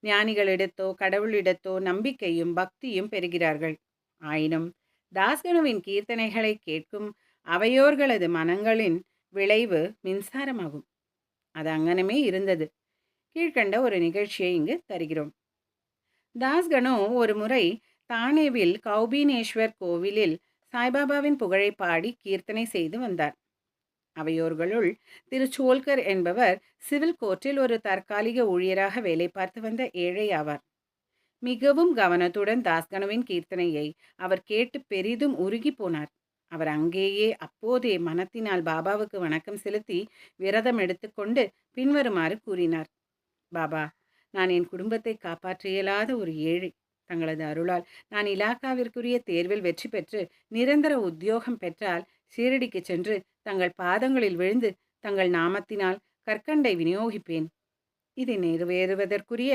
ஞானிகளிடத்தோ கடவுளிடத்தோ நம்பிக்கையும் பக்தியும் பெறுகிறார்கள். ஆயினும் தாஸ்கனுவின் கீர்த்தனைகளை கேட்கும் அவையோர்களது மனங்களின் விளைவு மின்சாரமாகும். அது அங்கனமே இருந்தது. கீழ்கண்ட ஒரு நிகழ்ச்சியை இங்கு தருகிறோம். தாஸ்கனு ஒரு முறை தானேவில் கௌபீனேஸ்வர் கோவிலில் சாய்பாபாவின் புகழை பாடி கீர்த்தனை செய்து வந்தார். அவையோர்களுள் திரு சோல்கர் என்பவர் சிவில் கோர்ட்டில் ஒரு தற்காலிக ஊழியராக வேலை பார்த்து வந்த ஏழை ஆவார். மிகவும் கவனத்துடன் தாஸ்கனுவின் கீர்த்தனையை அவர் கேட்டு பெரிதும் உருகி போனார். அவர் அங்கேயே அப்போதே மனத்தினால் பாபாவுக்கு வணக்கம் செலுத்தி விரதம் எடுத்துக்கொண்டு பின்வருமாறு கூறினார்: பாபா, நான் என் குடும்பத்தை காப்பாற்ற இயலாத ஒரு ஏழை. தங்களது அருளால் நான் இலாக்காவிற்குரிய தேர்வில் வெற்றி பெற்று நிரந்தர உத்தியோகம் பெற்றால் ஷீரடிக்கு சென்று தங்கள் பாதங்களில் விழுந்து தங்கள் நாமத்தினால் கற்கண்டை விநியோகிப்பேன். இது நிறைவேறுவதற்குரிய